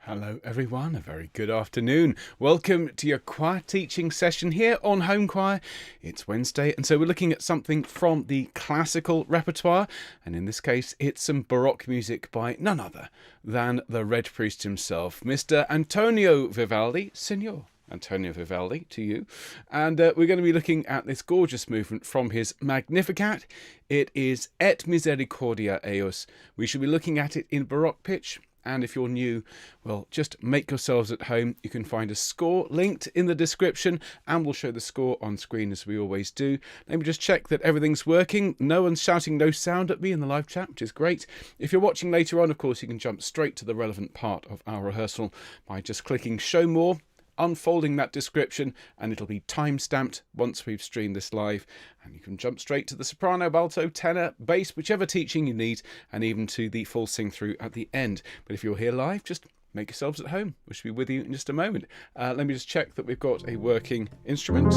Hello everyone, a very good afternoon. Welcome to your choir teaching session here on Homechoir. It's Wednesday and so we're looking at something from the classical repertoire, and in this case it's some Baroque music by none other than the Red Priest himself, Mr. Antonio Vivaldi. Signor Antonio Vivaldi to you. And we're going to be looking at this gorgeous movement from his Magnificat. It is Et Misericordia Eos. We should be looking at it in Baroque pitch. And if you're new, well, just make yourselves at home. You can find a score linked in the description, and we'll show the score on screen as we always do. Let me just check that everything's working. No one's shouting no sound at me in the live chat, which is great. If you're watching later on, of course, you can jump straight to the relevant part of our rehearsal by just clicking Show More, unfolding that description, and it'll be time-stamped once we've streamed this live, and you can jump straight to the soprano, alto, tenor, bass, whichever teaching you need, and even to the full sing-through at the end. But if you're here live, just make yourselves at home. We should be with you in just a moment. Let me just check that we've got a working instrument.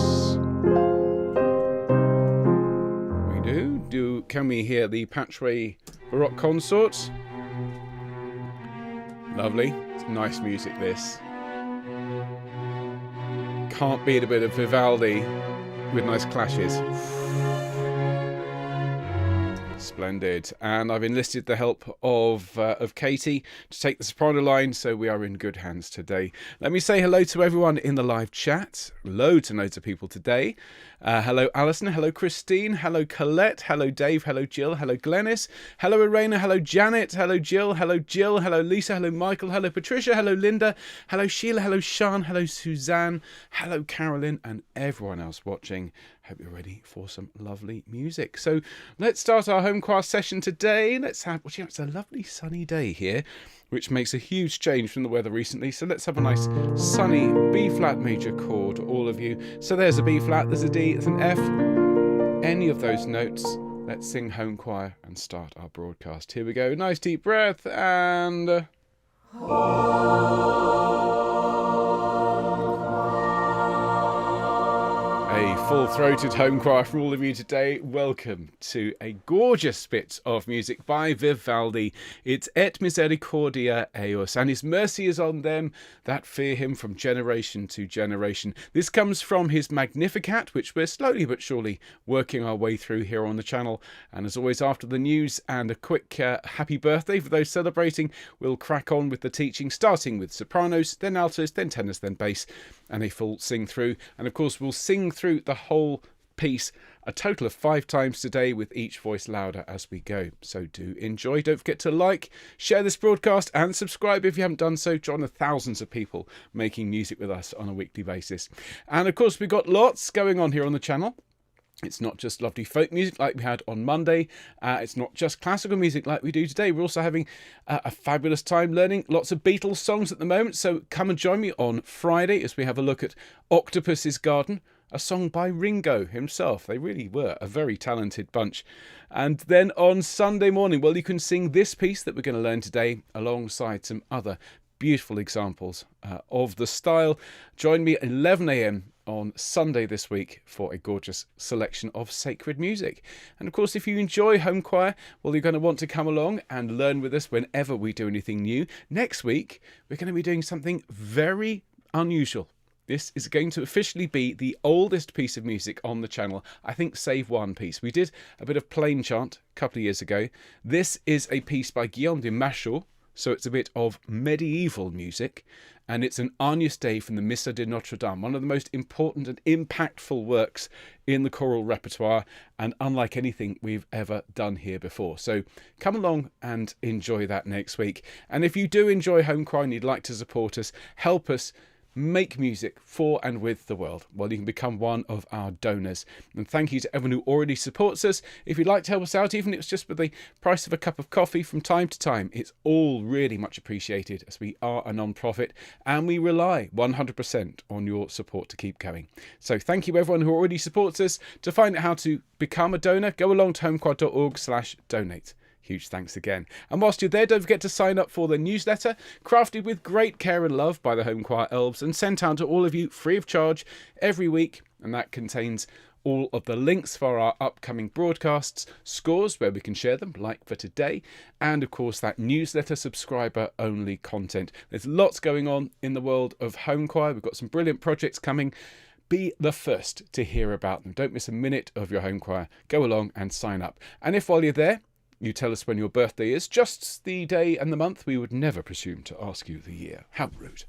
We do. Can we hear the Patchway Baroque Consort? Lovely. It's nice music, this. Can't beat a bit of Vivaldi with nice clashes. Splendid. And I've enlisted the help of Katie to take the soprano line, so we are in good hands today. Let me say hello to everyone in the live chat. Loads and loads of people today. Hello Alison, hello Christine, hello Colette, hello Dave, hello Jill, hello Glennis, hello Irena, hello Janet, hello Jill, hello Lisa, hello Michael, hello Patricia, hello Linda, hello Sheila, hello Sean, hello Suzanne, hello Carolyn, and everyone else watching. Hope you're ready for some lovely music. So let's start our home choir session today. Let's have, well, it's a lovely sunny day here, which makes a huge change from the weather recently. So let's have a nice sunny B-flat major chord, all of you. So there's a B-flat, there's a D, there's an F. Any of those notes. Let's sing home choir and start our broadcast. Here we go. Nice deep breath and... A full-throated home choir from all of you today. Welcome to a gorgeous bit of music by Vivaldi. It's Et Misericordia Eos, and his mercy is on them that fear him from generation to generation. This comes from his Magnificat, which we're slowly but surely working our way through here on the channel. And as always, after the news and a quick happy birthday for those celebrating, we'll crack on with the teaching, starting with sopranos, then altos, then tenors, then bass, and a full sing-through. And of course, we'll sing through the whole piece a total of 5 times today, with each voice louder as we go. So do enjoy. Don't forget to like, share this broadcast, and subscribe if you haven't done so. Join the thousands of people making music with us on a weekly basis. And of course, we've got lots going on here on the channel. It's not just lovely folk music like we had on Monday. It's not just classical music like we do today. We're also having a fabulous time learning lots of Beatles songs at the moment. So come and join me on Friday as we have a look at Octopus's Garden, a song by Ringo himself. They really were a very talented bunch. And then on Sunday morning, well, you can sing this piece that we're going to learn today alongside some other beautiful examples of the style. Join me at 11 a.m. on Sunday this week for a gorgeous selection of sacred music. And of course, if you enjoy home choir, well, you're going to want to come along and learn with us whenever we do anything new. Next week, we're going to be doing something very unusual. This is going to officially be the oldest piece of music on the channel, I think save one piece. We did a bit of plain chant a couple of years ago. This is a piece by Guillaume de Machaut, so it's a bit of medieval music, and it's an Agnus Dei from the Missa de Notre Dame, one of the most important and impactful works in the choral repertoire, and unlike anything we've ever done here before. So come along and enjoy that next week. And if you do enjoy home choir and you'd like to support us, help us make music for and with the world, well, you can become one of our donors. And thank you to everyone who already supports us. If you'd like to help us out, even if it's just with the price of a cup of coffee from time to time, it's all really much appreciated, as we are a non-profit and we rely 100% on your support to keep going. So thank you everyone who already supports us. To find out how to become a donor, go along to homechoir.org/donate. Huge thanks again. And whilst you're there, don't forget to sign up for the newsletter, crafted with great care and love by the Home Choir Elves and sent out to all of you free of charge every week. And that contains all of the links for our upcoming broadcasts, scores where we can share them, like for today, and of course that newsletter subscriber only content. There's lots going on in the world of Homechoir. We've got some brilliant projects coming. Be the first to hear about them. Don't miss a minute of your Homechoir. Go along and sign up. And if while you're there, you tell us when your birthday is, just the day and the month, we would never presume to ask you the year. How rude.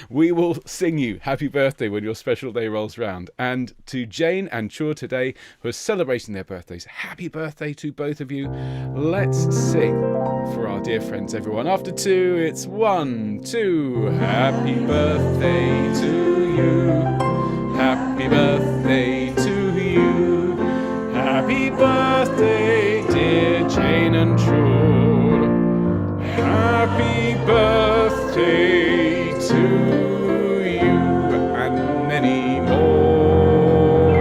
We will sing you happy birthday when your special day rolls round. And to Jane and Chur today, who are celebrating their birthdays, happy birthday to both of you. Let's sing for our dear friends, everyone. After 2, it's 1, 2. Happy birthday to you. Happy birthday to you. Happy birthday, dear Jane and Chur. Happy birthday to you, and many more.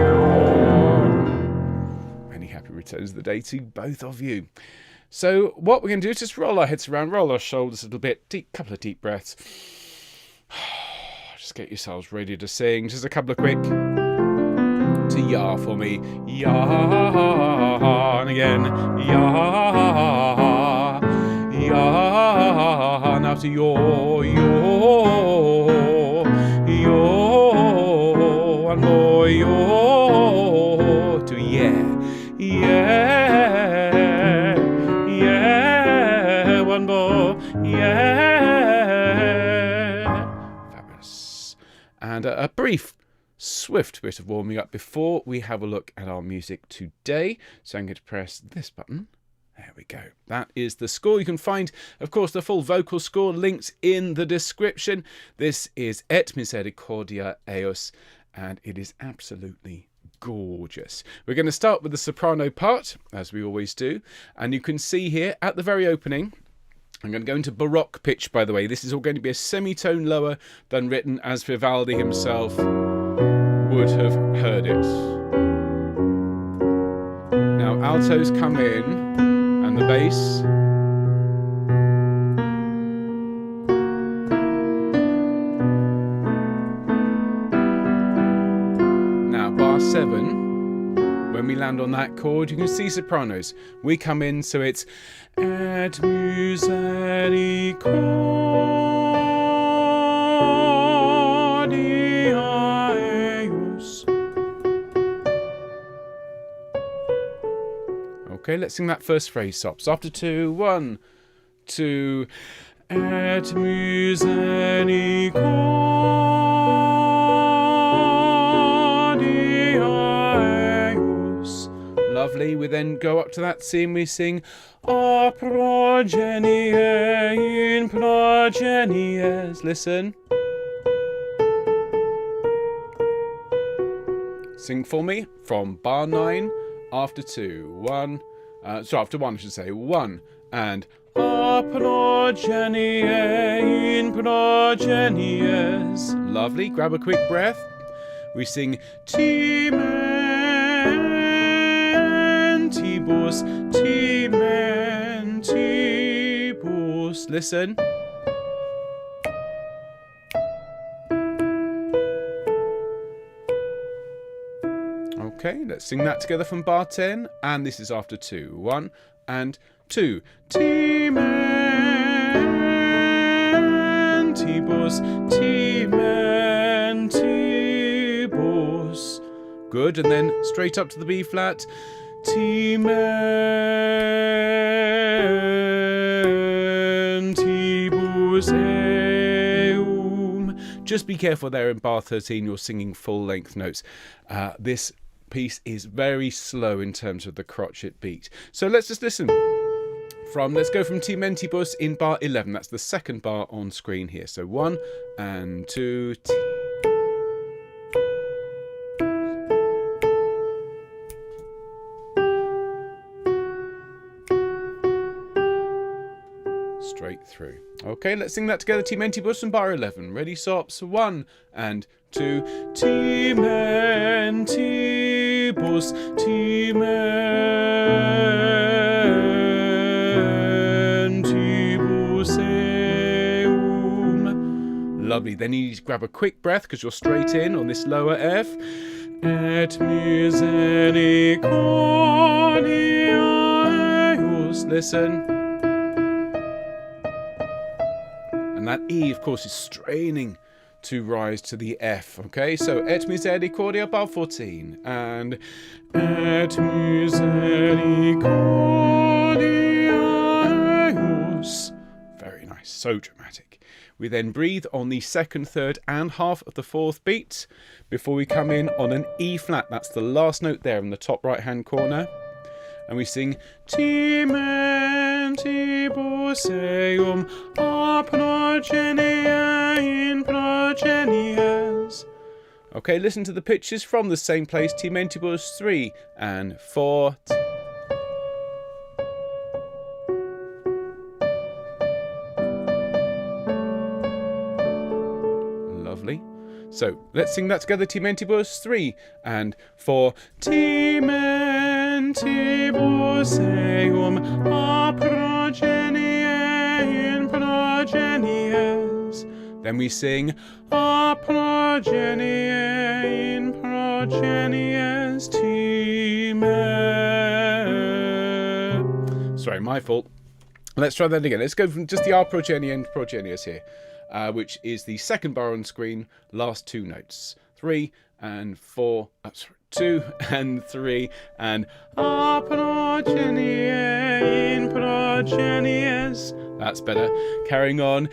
Many happy returns of the day to both of you. So what we're going to do is just roll our heads around, roll our shoulders a little bit, couple of deep breaths. Just get yourselves ready to sing. Just a couple of quick to ya for me. Ya, and again. Ya, ya. Now to your, and more, your, to yeah, yeah, yeah, one more, yeah. Fabulous. And a brief, swift bit of warming up before we have a look at our music today. So I'm going to press this button. There we go. That is the score. You can find, of course, the full vocal score linked in the description. This is Et Misericordia Eos, and it is absolutely gorgeous. We're going to start with the soprano part, as we always do. And you can see here at the very opening, I'm going to go into Baroque pitch, by the way. This is all going to be a semitone lower than written, as Vivaldi himself would have heard it. Now altos come in and the bass. Now bar 7, when we land on that chord, you can see sopranos. We come in, so it's Et Misericordia Eos. Okay, let's sing that first phrase, Sops. After 2, 1, 2. Et Misericordia Eos. Lovely. We then go up to that C and we sing A progenie in progenies. Listen. Sing for me from bar 9 after 2. 1. After 1, I should say. 1 and A progenie in progenies. Lovely. Grab a quick breath. We sing Timentibus, Timentibus. Listen. Okay, let's sing that together from bar 10. And this is after 2. 1 and 2. Timentibus, Timentibus. Good, and then straight up to the B flat. Timentibus eum. Just be careful there in bar 13, you're singing full length notes. This piece is very slow in terms of the crotchet beat. So let's just listen. Let's go from Timentibus in bar 11. That's the second bar on screen here. So 1 and 2. Straight through. Okay, let's sing that together. Timentibus and bar 11. Ready, Sops? 1 and 2. Timentibus, Timentibus eum. Lovely. Then you need to grab a quick breath because you're straight in on this lower F. Et Misericordia eius. Listen. And that E, of course, is straining to rise to the F. Okay, so Et Misericordia, bar 14. And Et Misericordia eius. Very nice, so dramatic. We then breathe on the second, third and half of the fourth beat before we come in on an E flat. That's the last note there in the top right hand corner. And we sing Timentibus eum a progenie in progenies. Okay, listen to the pitches from the same place. Timentibus 3 and 4. Lovely. So let's sing that together. Timentibus 3 and 4. Timentibus eum a progenie in progenies. Then we sing a progenie in progenies. Sorry, my fault. Let's try that again. Let's go from just the a progenie and progenies here. Which is the second bar on screen, last two notes. 3 and 4, 2 and 3, and a progenie in progenies. That's better. Carrying on.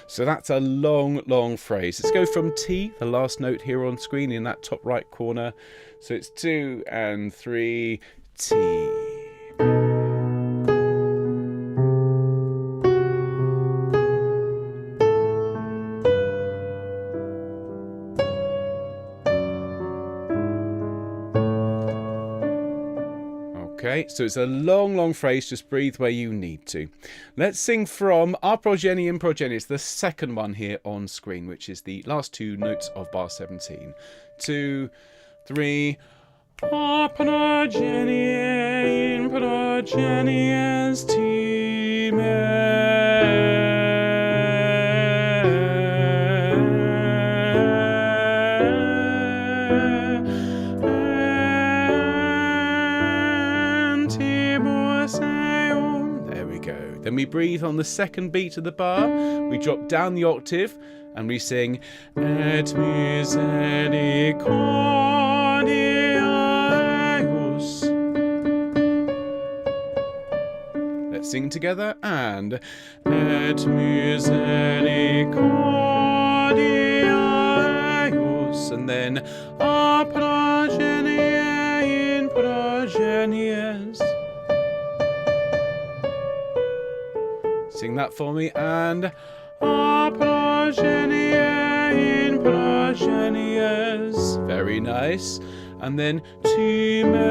So that's a long, long phrase. Let's go from T, the last note here on screen in that top right corner. So it's 2 and 3, T. Okay, so it's a long, long phrase. Just breathe where you need to. Let's sing from A Progenie in Progenies, the second one here on screen, which is the last two notes of bar 17. 2, 3. A progenie in progenies Then we breathe on the second beat of the bar, we drop down the octave, and we sing Et Misericordia eius. Let's sing together, and Et Misericordia eius, and then a progenie in progenies. Sing that for me, and a progenie in progenies. Very nice. And then Timentibus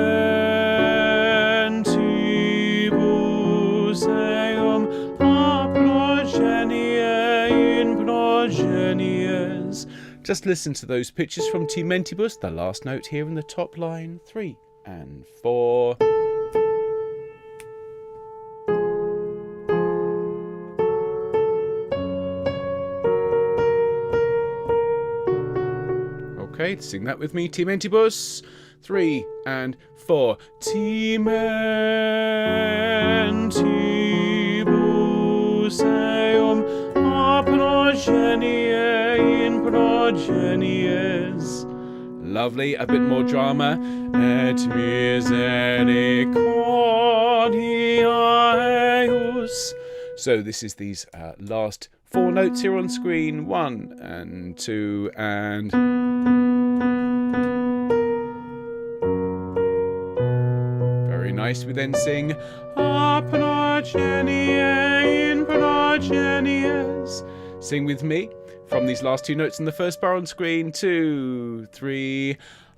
eum a progenie in progenies. Just listen to those pitches from Timentibus, the last note here in the top line. 3 and 4. Okay, sing that with me. Timentibus, 3 and 4. Timentibus eum a progenie in progenies. Lovely, a bit more drama. Et Misericordia eius. So this is these last 4 notes here on screen. 1 and 2 and... Nice. We then sing a progenie in progenies. Sing with me from these last 2 notes in the first bar on screen. 2, 3.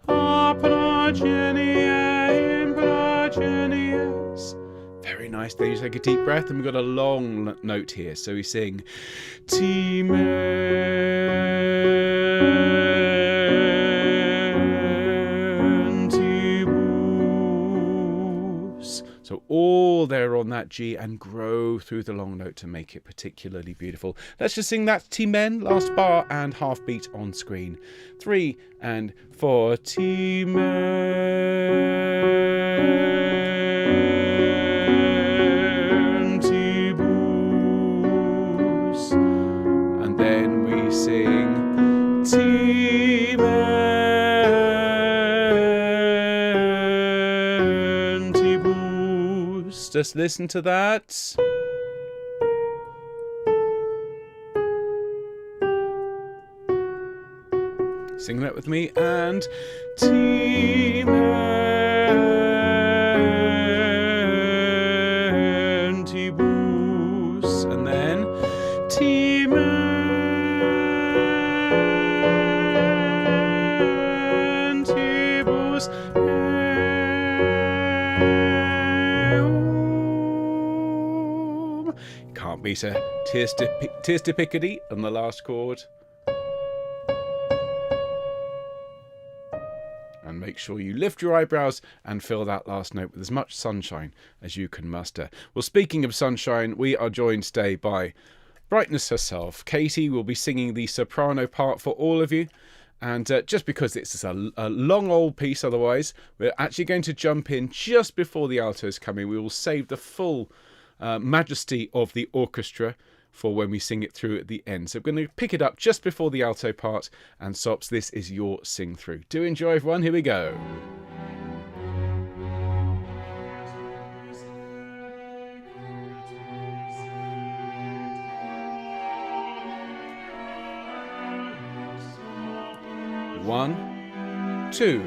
A progenie in progenies. Very nice. Then you take a deep breath, and we've got a long note here. So we sing higher on that G and grow through the long note to make it particularly beautiful. Let's just sing that T men, last bar and half beat on screen. 3 and 4. T men, T bus, and then we sing T men, T bus. Just listen to that. Sing that with me. And T men, T bus, and then T men, T bus. Can't beat a Tears to Piccadilly on the last chord. And make sure you lift your eyebrows and fill that last note with as much sunshine as you can muster. Well, speaking of sunshine, we are joined today by brightness herself. Katie will be singing the soprano part for all of you. And just because it's a long old piece otherwise, we're actually going to jump in just before the altos come in. We will save the full majesty of the orchestra for when we sing it through at the end. So we're going to pick it up just before the alto part, and Sops, this is your sing through. Do enjoy, everyone. Here we go. One, two.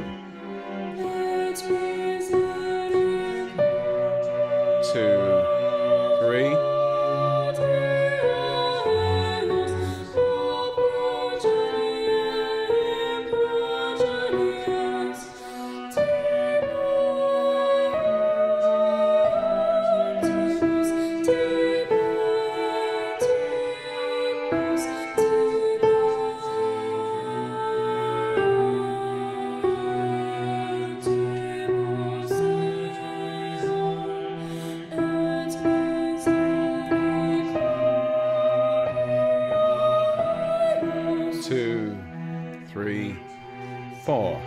Two, three. Two, three, four.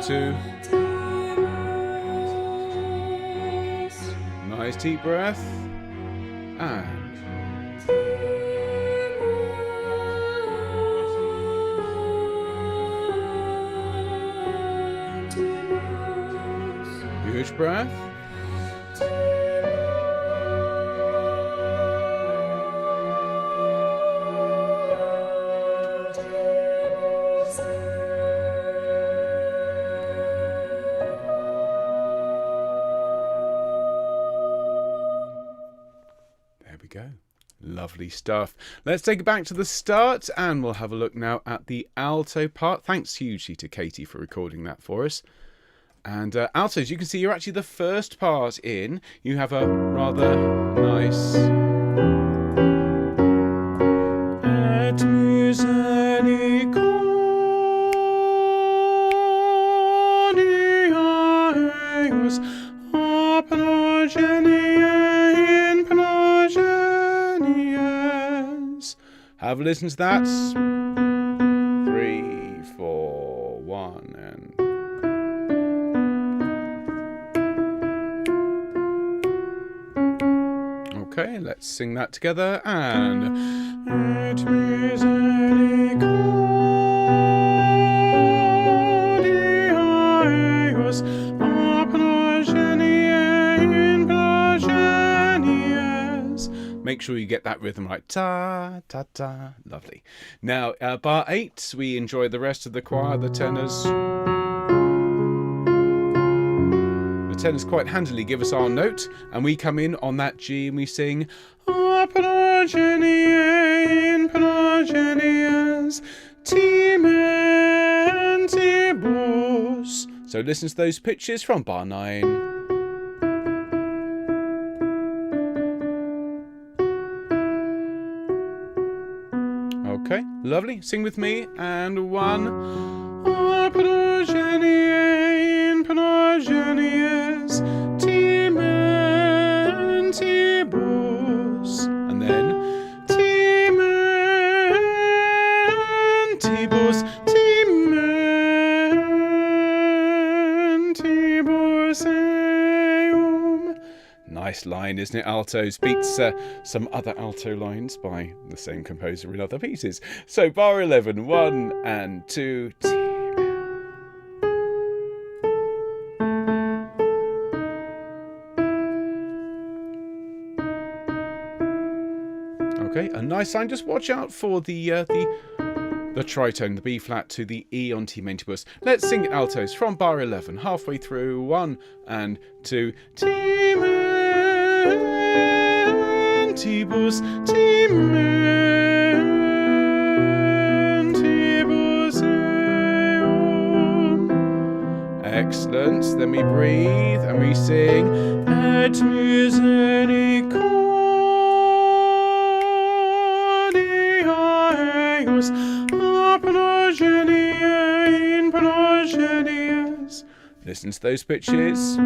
Two. Nice deep breath. And huge breath. Go. Lovely stuff. Let's take it back to the start and we'll have a look now at the alto part. Thanks hugely to Katie for recording that for us. And altos, you can see you're actually the first part in. You have a rather nice Et Misericordia Have a listen to that. 3, 4, 1, and... Okay, let's sing that together, and... Et Misericordia eius a progenie in progenies. Make sure you get that rhythm right. Ta, ta, ta. Lovely. Now, bar 8, we enjoy the rest of the choir, the tenors. Tenors quite handily give us our note, and we come in on that G and we sing a progenie in progenies timentibus. So listen to those pitches from bar 9. Okay, lovely. Sing with me, and 1. A progenie in progenies timentibus, and then timentibus, timentibus eum. Nice line, isn't it? Altos beats some other alto lines by the same composer in other pieces. So bar 11, 1 and 2. Okay, a nice line. Just watch out for the tritone, the B flat to the E on timentibus. Let's sing it altos from bar 11, halfway through. 1 and 2. Timentibus, timentibus eum. Excellent. Then we breathe and we sing Et Misericordia eius a progenie in progenies. Listen to those pitches. 3,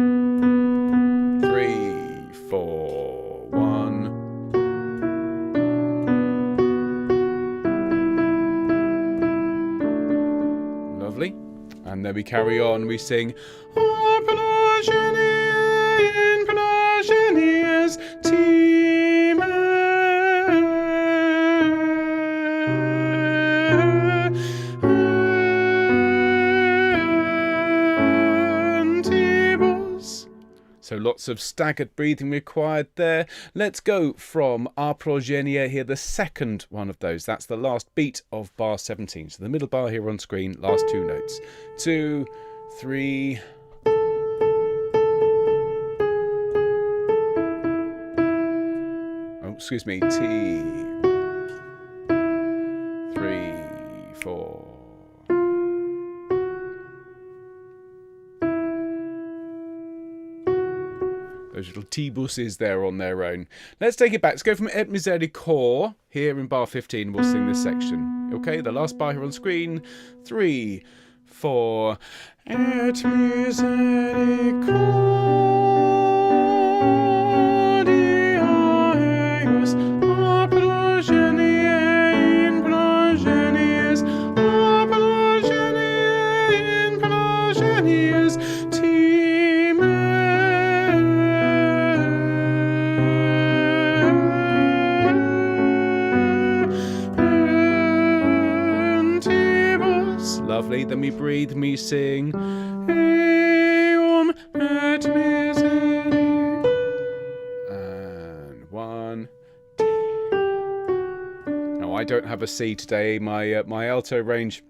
4, 1. Lovely. And then we carry on. We sing a progenie in progenies timentibus. So lots of staggered breathing required there. Let's go from our progenia here, the second one of those. That's the last beat of bar 17. So the middle bar here on screen, last 2 notes. 2, 3. Oh, excuse me. T. 3, 4. Those little T-buses there on their own. Let's take it back. Let's go from Et Misericordia here in bar 15. We'll sing this section. Okay, the last bar here on screen. 3, 4. Et Misericordia eius a progenie in progenies, a progenie in progenies timentibus. Lovely. Then we breathe and we sing Eum et Misericordia. And 1. Now I don't have a C today. My alto range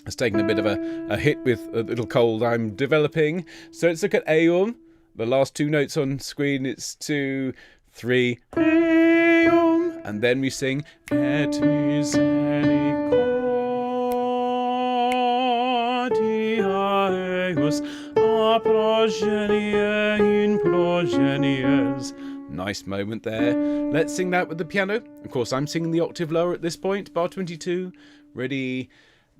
has taken a bit of a hit with a little cold I'm developing. So let's look at Eum. The last 2 notes on screen. It's 2, 3. Eum. And then we sing Et Misericordia eius a progenie in progenies. Nice moment there. Let's sing that with the piano. Of course, I'm singing the octave lower at this point. Bar 22. Ready?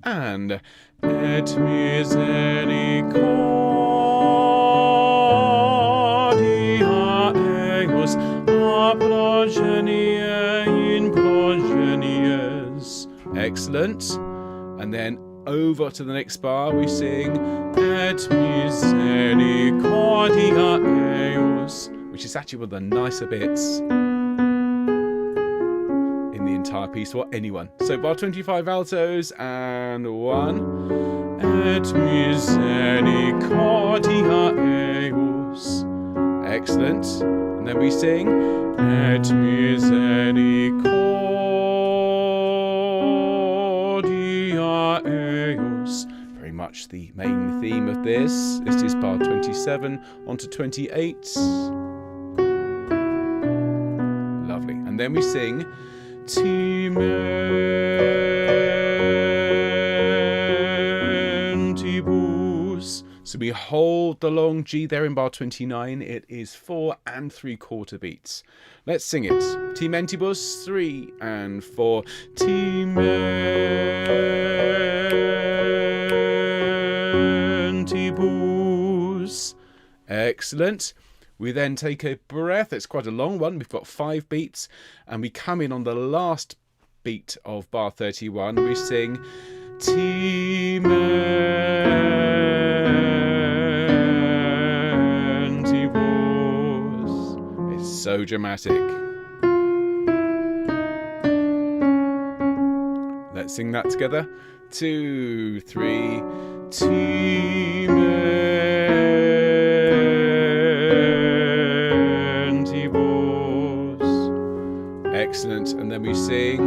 And Et Misericordia eius a progenie in progenies. Excellent. And then over to the next bar we sing Et Misericordia Eius, which is actually one of the nicer bits in the entire piece for anyone. So bar 25 altos and 1. Et Misericordia Eius. Excellent. And then we sing Et Misericordia Eius. Very much the main theme of this. This is bar 27 onto 28. Lovely. And then we sing Timentibus. So we hold the long G there in bar 29. It is 4 3/4 beats. Let's sing it. Timentibus, 3 and 4. Timentibus. Excellent. We then take a breath. It's quite a long one. We've got 5 beats. And we come in on the last beat of bar 31. We sing Timentibus. It's so dramatic. Let's sing that together. 2, 3. Excellent. And then we sing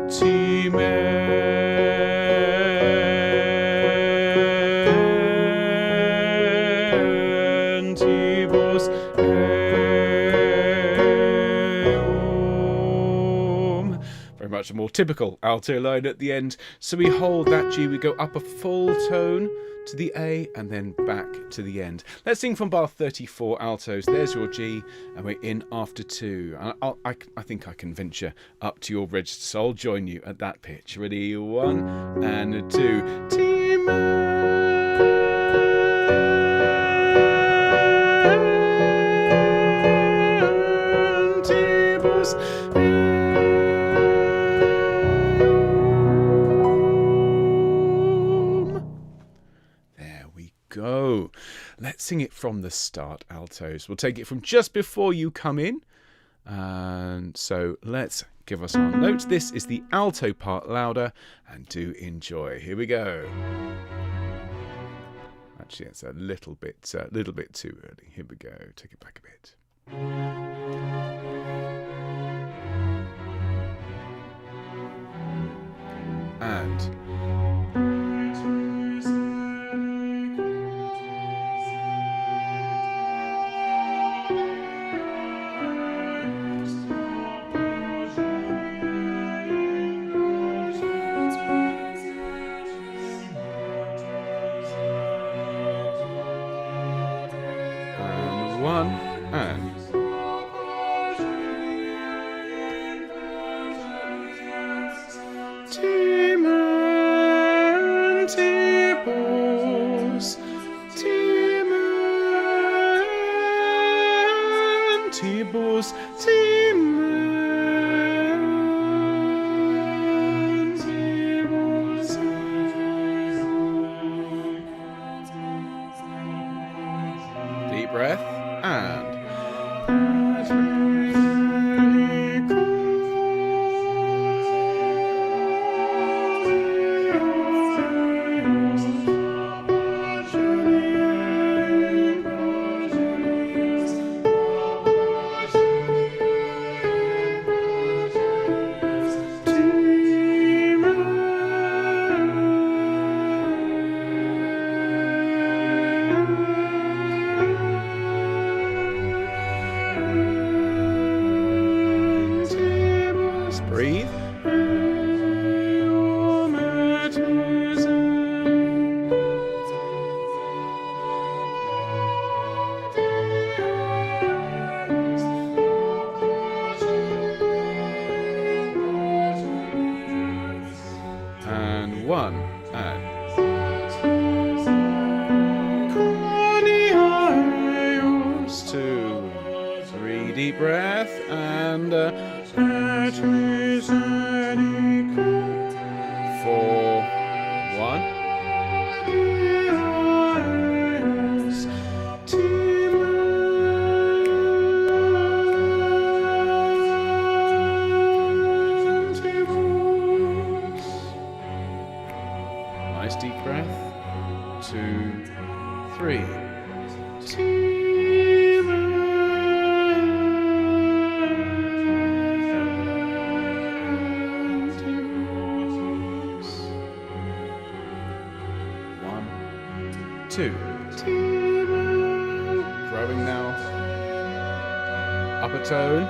Timentibus eum. Very much a more typical alto line at the end. So we hold that G, we go up a full tone to the A and then back to the end. Let's sing from bar 34 altos. There's your G and we're in after 2. I think I can venture up to your register, so I'll join you at that pitch. Ready? 1 and 2. Timentibus. Go. Let's sing it from the start, altos. We'll take it from just before you come in. And so let's give us our notes. This is the alto part louder, and do enjoy. Here we go. Actually, it's a little bit too early. Here we go. Take it back a bit. And one and Timentibus, Timentibus, Timentibus. Deep breath. And breathe. And 1 and 2, 3, deep breath and Et Misericordia. 3. One, two. Growing now. Upper tone.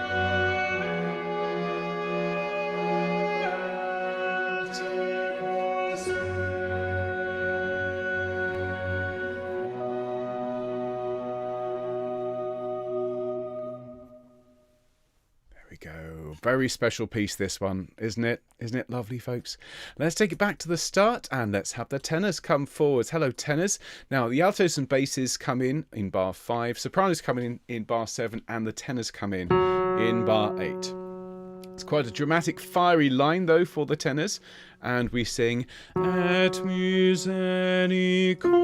Go. Very special piece, this one, isn't it? Isn't it lovely, folks? Let's take it back to the start and let's have the tenors come forwards. Hello, tenors. Now, the altos and basses come in bar 5, sopranos come in bar 7, and the tenors come in bar 8. It's quite a dramatic, fiery line, though, for the tenors. And we sing, Et Misericordia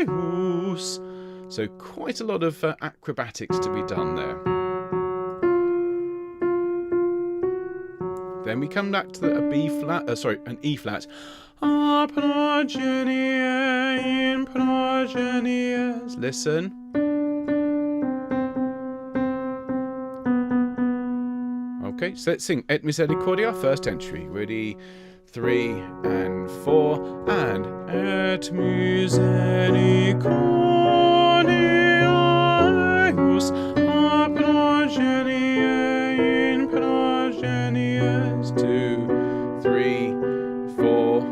eius. So quite a lot of acrobatics to be done there. Then we come back to an E flat. A progenie in progenies. Listen. Okay, so let's sing Et Misericordia, first entry. Ready? 3 and 4 and Et Misericordia eius a progenie in progenies. 2, 3, 4.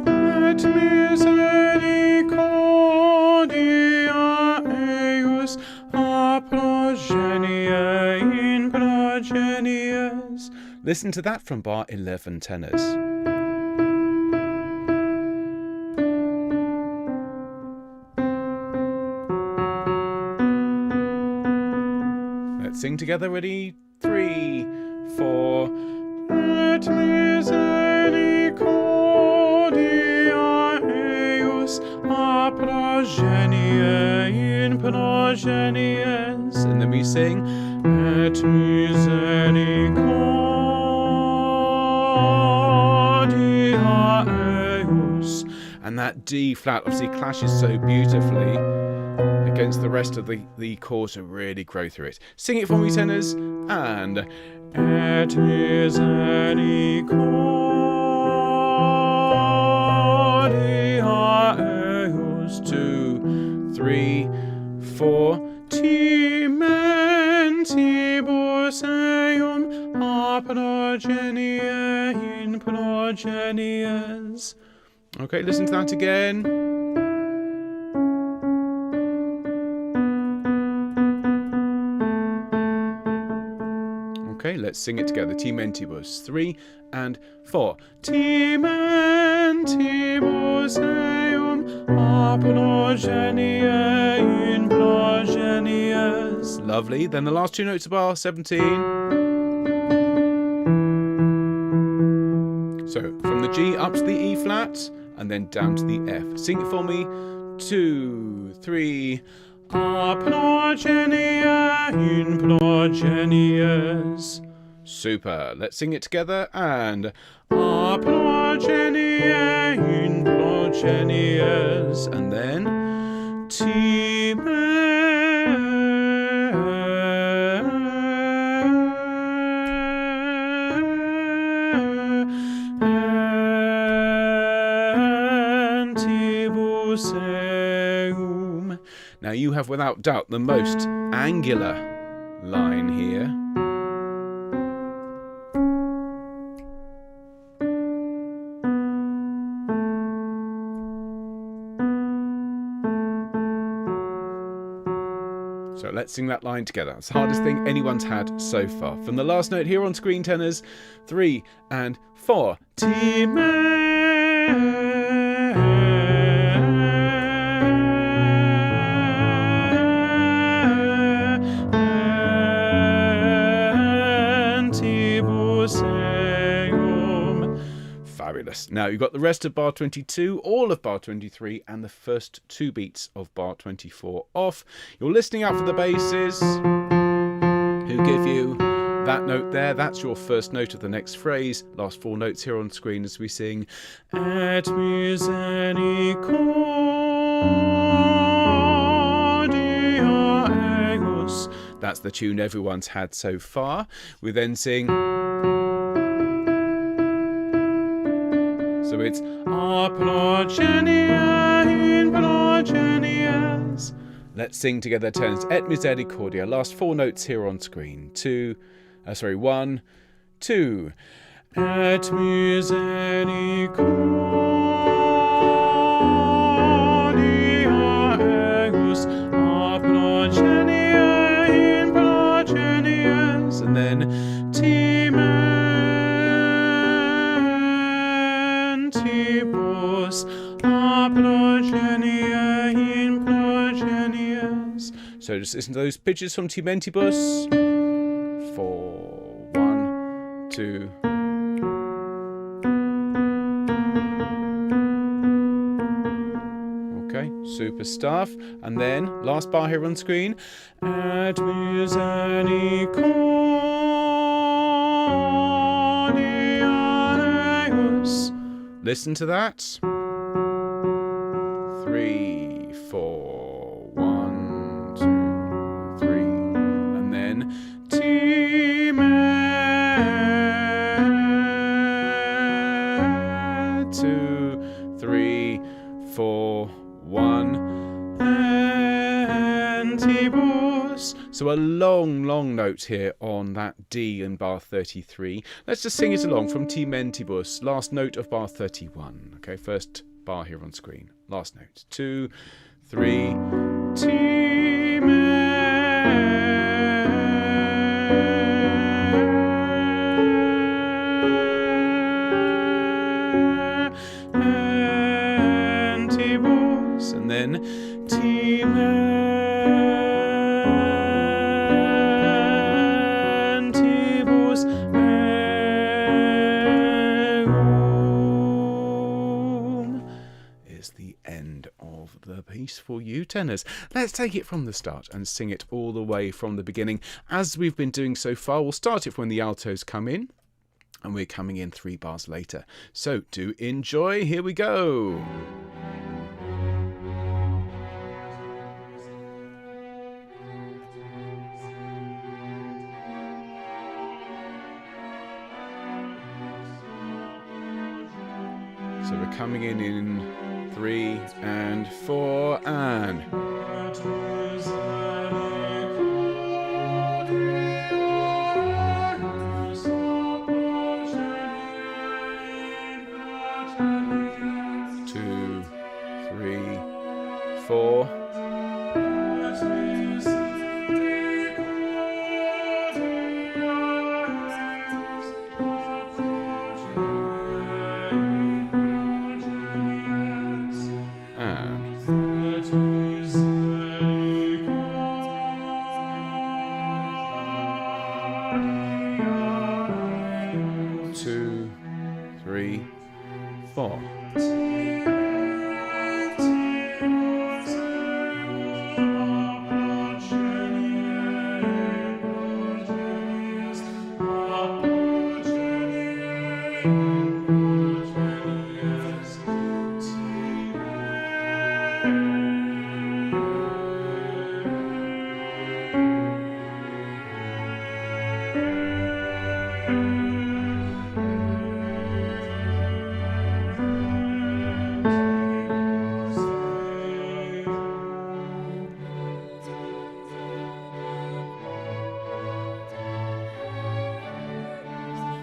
Et Misericordia eius a progenie in progenies. Listen to that from bar 11, tenors. Sing together, ready? 3, 4. Et misericordia eius a progenie in progenies. And then we sing, Et misericordia eius. And that D flat obviously clashes so beautifully against the rest of the chords to really grow through it. Sing it for me, tenors. And Et Misericordia eius. 2, 3, 4. Timentibus eum a progenie in progenies. Okay, listen to that again. Okay, let's sing it together. Timentibus. 3 and 4. Timentibus eum a progenie in progenies. Lovely. Then the last two notes of bar 17. So from the G up to the E flat and then down to the F. Sing it for me. 2, 3. A progenie in progenies. Super. Let's sing it together. And a progenie in progenies. And then Timentibus eum. Now you have without doubt the most angular line here. So let's sing that line together. It's the hardest thing anyone's had so far. From the last note here on screen, tenors. 3 and 4. Fabulous. Now you've got the rest of bar 22, all of bar 23, and the first 2 beats of bar 24 off. You're listening out for the basses, who give you That note there, that's your first note of the next phrase. Last 4 notes here on screen as we sing Et Misericordia Eius. That's the tune everyone's had so far. We then sing, so it's A progenia in progenies. Let's sing together turns Et Misericordia. Last 4 notes here on screen. 1, 2. Et Misericordia Eius a progenia in progenies. And then Timentibus a progenia in progenies. So just listen to those pitches from Timentibus. 4, 1, 2. Okay, super stuff. And then last bar here on screen. Et Misericordia Eius. Listen to that. 3, 4, 1, 2, 3. And then Timentibus. 2, 3, 4, 1. Antibus. So a long note here on that D in bar 33. Let's just sing it along from Timentibus, last note of bar 31. Okay, first bar here on screen. Last note. 2, 3. Timentibus. And then Timentibus Meum is the end of the piece for you tenors. Let's take it from the start and sing it all the way from the beginning. As we've been doing so far, we'll start it when the altos come in, and we're coming in 3 bars later. So do enjoy. Here we go. So we're coming in 3 and 4 and... Two, 3, 4.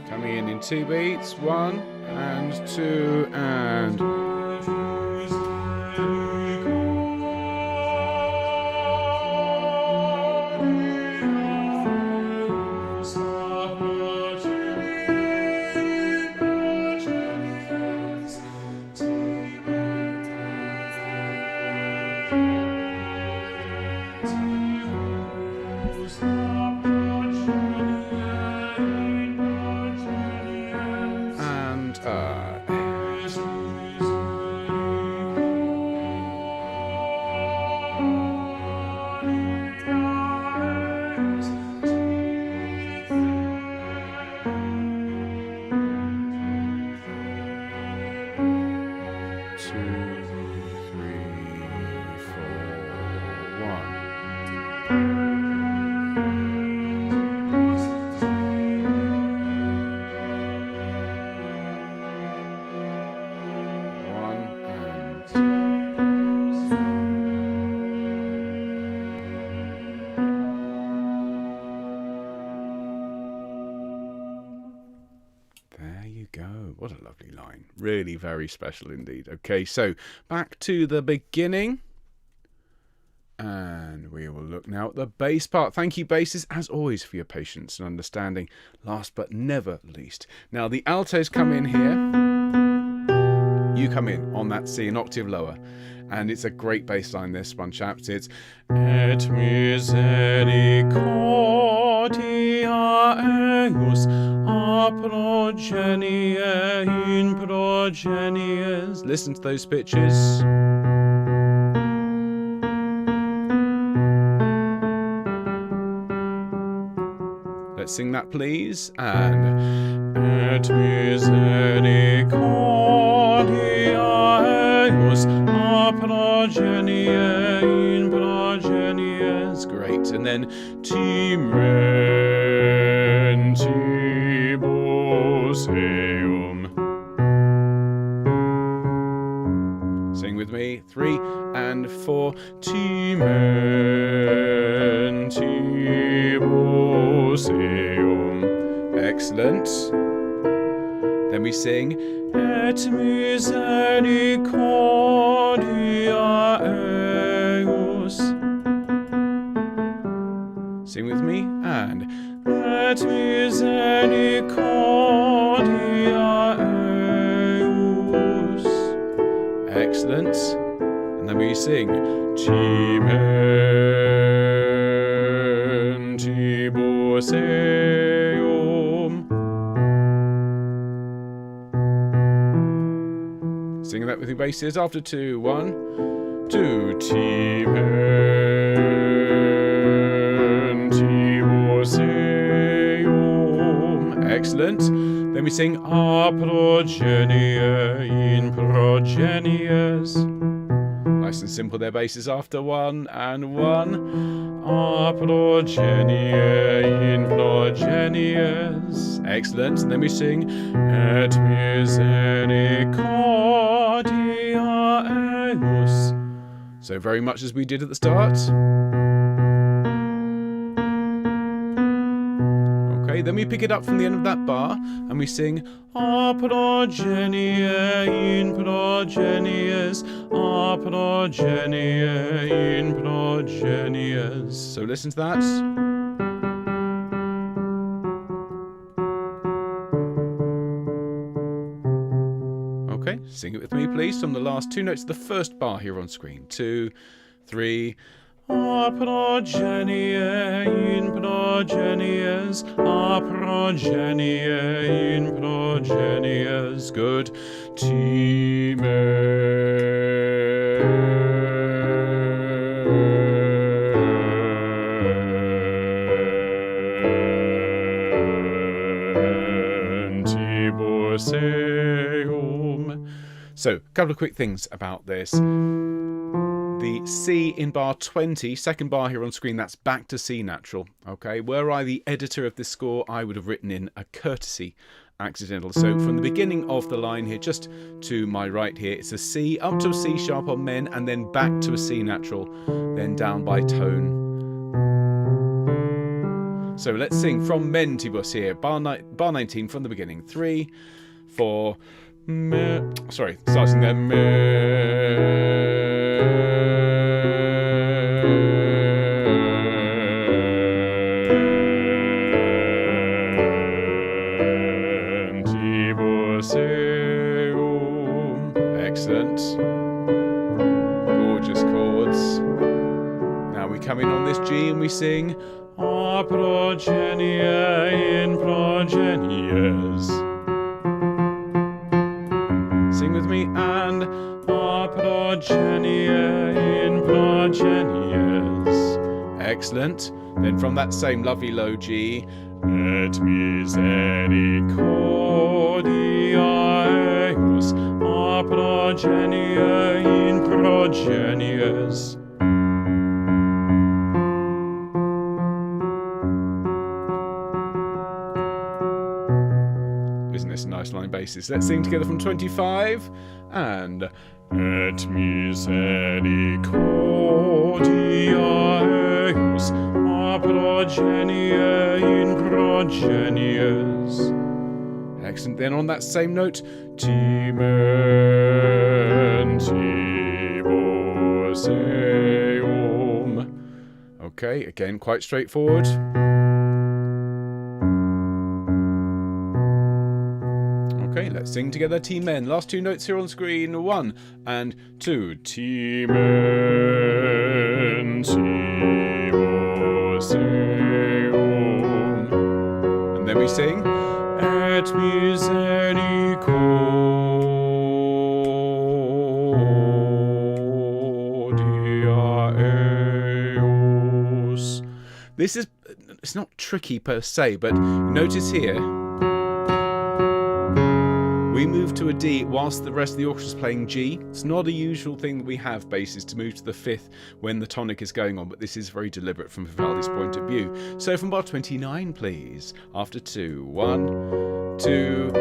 Coming in 2 beats, 1 and 2 and... what a lovely line. Really very special indeed. Okay, so back to the beginning. And we will look now at the bass part. Thank you, basses, as always, for your patience and understanding. Last but never least. Now, the altos come in here. You come in on that C, an octave lower. And it's a great bass line, this one, chaps. It's Et Misericordia eius a progenie in progenies. Listen to those pitches. Let's sing that, please. And Et Misericordia eius a progenie in progenies. Great. And then Timentibus eum. Sing with me. 3 and 4. Timentibus eum. Excellent. Then we sing Et Misericordia eius. Sing with me. And Et Misericordia eius. Excellent. And then we sing Timentibus eum. Sing that with your basses after 2, 1, 2. Timentibus eum. Excellent. Then we sing a progenie in progenies. Nice and simple there, basses after 1 and 1. A progenie in progenies. Excellent. And then we sing Et Misericordia eius. So very much as we did at the start. Okay, then we pick it up from the end of that bar and we sing A progenie in progenies, a progenie in progenies. So listen to that. Okay, sing it with me, please, from the last 2 notes of the first bar here on screen. 2, 3. A progenie in progenies, a progenie in progenies. Good. Timentibus eum. So, a couple of quick things about this. The C in bar 20, second bar here on screen, that's back to C natural. Okay, were I the editor of this score, I would have written in a courtesy accidental. So from the beginning of the line here, just to my right here, it's a C up to a C sharp on men, and then back to a C natural, then down by tone. So let's sing from Mentibus here, bar 19 from the beginning. 3, 4, starting there. Excellent. Gorgeous chords. Now we come in on this G and we sing A progenie in progenies. Sing with me. And A progenie in progenies. Excellent. Then from that same lovely low G, Et Misericordia eius a progenie in progenies. Isn't this a nice line basis? Let's sing together from 25 and Et Misericordia eius a progenie in progenies. Excellent. Then on that same note, Timentibus eum. Okay, again, quite straightforward. Okay, let's sing together, Timen. Last two notes here on the screen. 1 and 2. Timentibus eum. And then we sing, Et Misericordia eos. This is, it's not tricky per se, but notice here, we move to a D whilst the rest of the orchestra is playing G. It's not a usual thing that we have basses to move to the fifth when the tonic is going on, but this is very deliberate from Vivaldi's point of view. So from bar 29, please. After 2. 1, 2.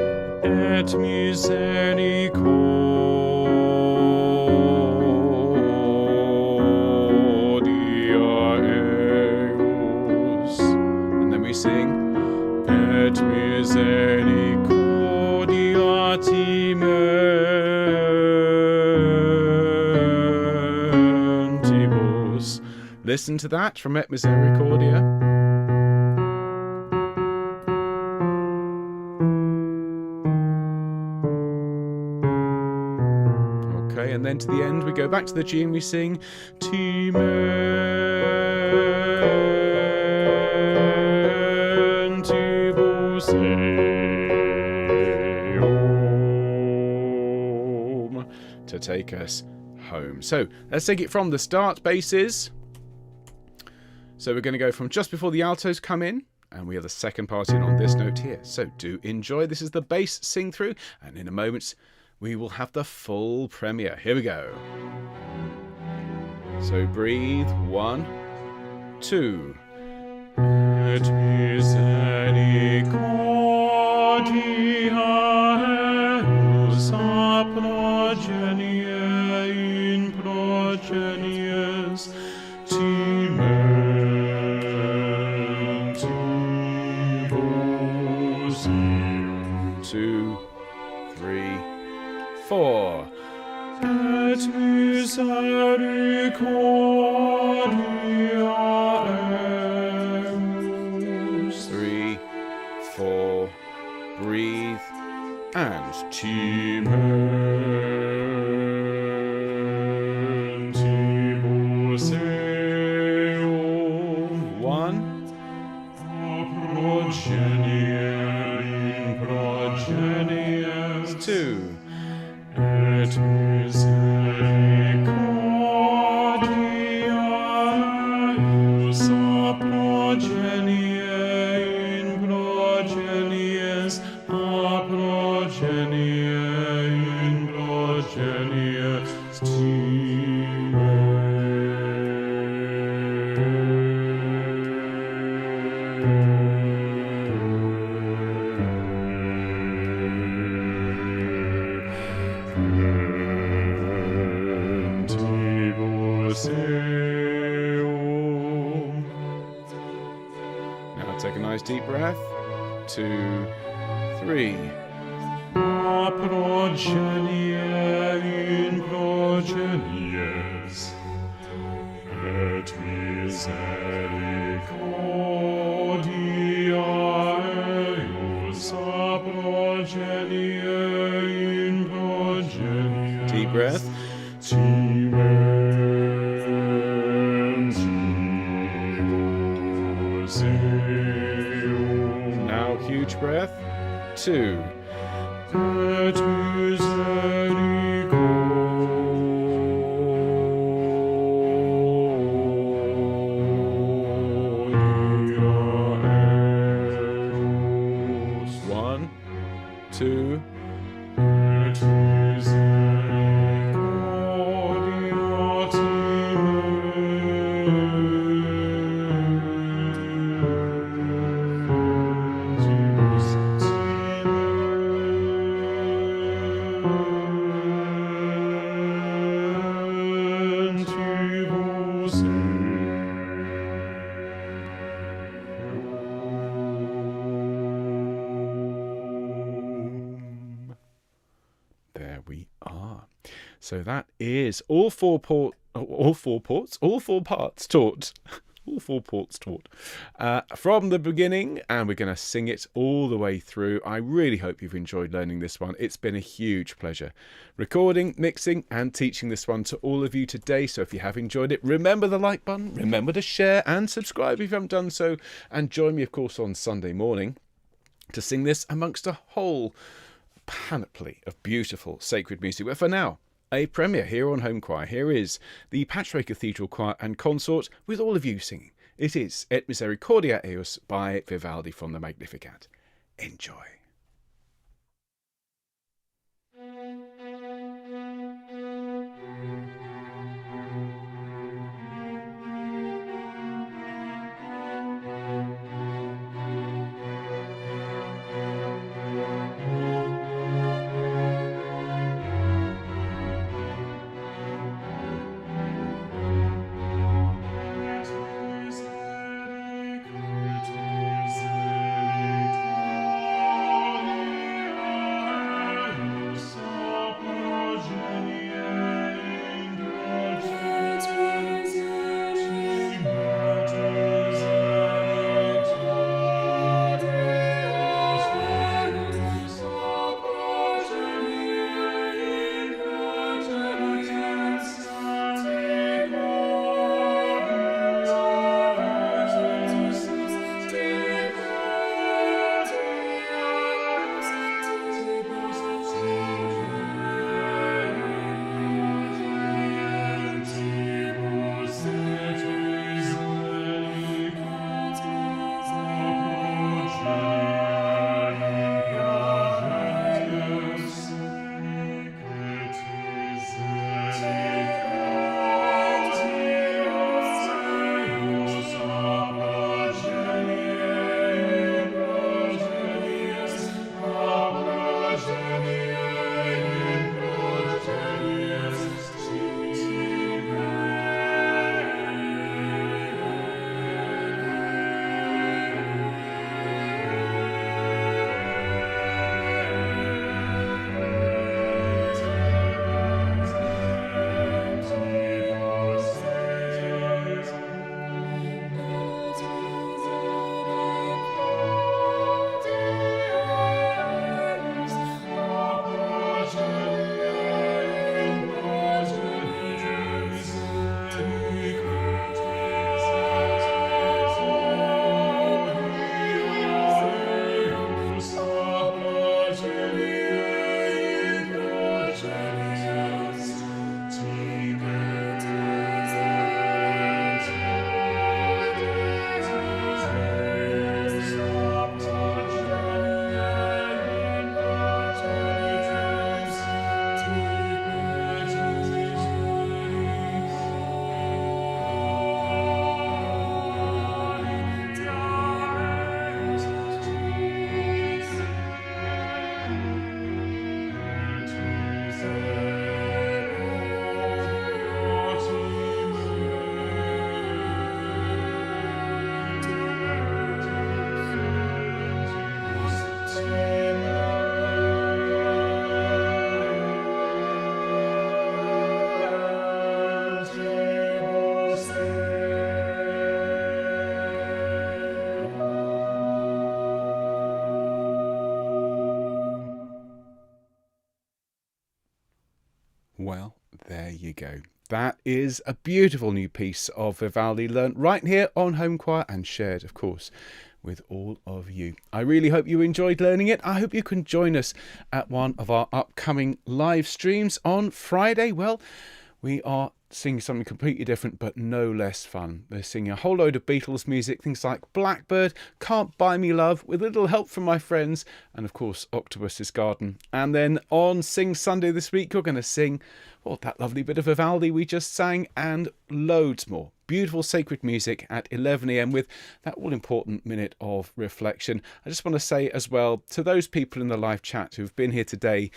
Et Misericordia eos. And then we sing, Et Misericordia Timentibus. Listen to that from Et Misericordia. Okay, and then to the end we go back to the G and we sing Timentibus eum, to take us home. So let's take it from the start, basses. So we're going to go from just before the altos come in, and we have the second part in on this note here. So do enjoy. This is the bass sing through, and in a moment we will have the full premiere. Here we go. So breathe. 1, 2. Et Misericordia eos a progenie in progenies Timentibus eum. 2, 3, 4. Et Misericordia eos. 3, 4. Breathe. And Timentibus eum. 1. Progenie in progenies. 2. Et Misericordia eos a progenie in progenies, a progenie in progenies Timentibus eum. Now take a nice deep breath. 2, 3. A progenie in progenies. Et Misericordia eos a progenie in progenies. Deep breath. Timentibus eum. Now huge breath. 2. Et Misericordia eos. 1, 2. Et Misericordia Timentibus eum. So that is all four parts taught. All four parts taught from the beginning, and we're going to sing it all the way through. I really hope you've enjoyed learning this one. It's been a huge pleasure recording, mixing and teaching this one to all of you today. So if you have enjoyed it, remember the like button, remember to share and subscribe if you haven't done so, and join me of course on Sunday morning to sing this amongst a whole panoply of beautiful sacred music. But for now, a premiere here on Homechoir. Here is the Patchway Cathedral Choir and Consort with all of you singing. It is Et Misericordia Eos by Vivaldi from the Magnificat. Enjoy. Well, there you go. That is a beautiful new piece of Vivaldi learnt right here on Homechoir and shared, of course, with all of you. I really hope you enjoyed learning it. I hope you can join us at one of our upcoming live streams on Friday. Well, we are singing something completely different but no less fun. We're singing a whole load of Beatles music, things like Blackbird, Can't Buy Me Love, with a little help from my friends, and of course Octopus's Garden. And then on Sing Sunday this week, you're going to sing, well, that lovely bit of Vivaldi we just sang, and loads more. Beautiful sacred music at 11 a.m. with that all-important minute of reflection. I just want to say as well, to those people in the live chat who've been here today,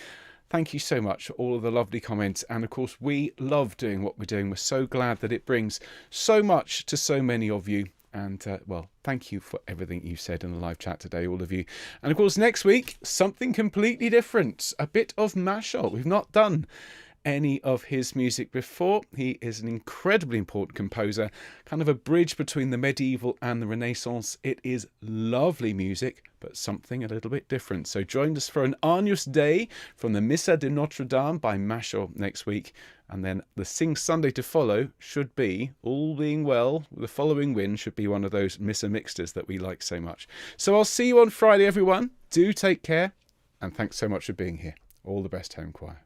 thank you so much for all of the lovely comments. And of course, we love doing what we're doing. We're so glad that it brings so much to so many of you. And well, thank you for everything you said in the live chat today, all of you. And of course, next week, something completely different. A bit of mashup. We've not done any of his music before. He is an incredibly important composer, kind of a bridge between the medieval and the Renaissance. It is lovely music, but something a little bit different. So join us for an Agnus Dei from the Missa de Notre Dame by Mashal next week. And then the Sing Sunday to follow should be, all being well, the following win should be one of those Missa Mixtas that we like so much. So I'll see you on Friday, everyone. Do take care. And thanks so much for being here. All the best, Home Choir.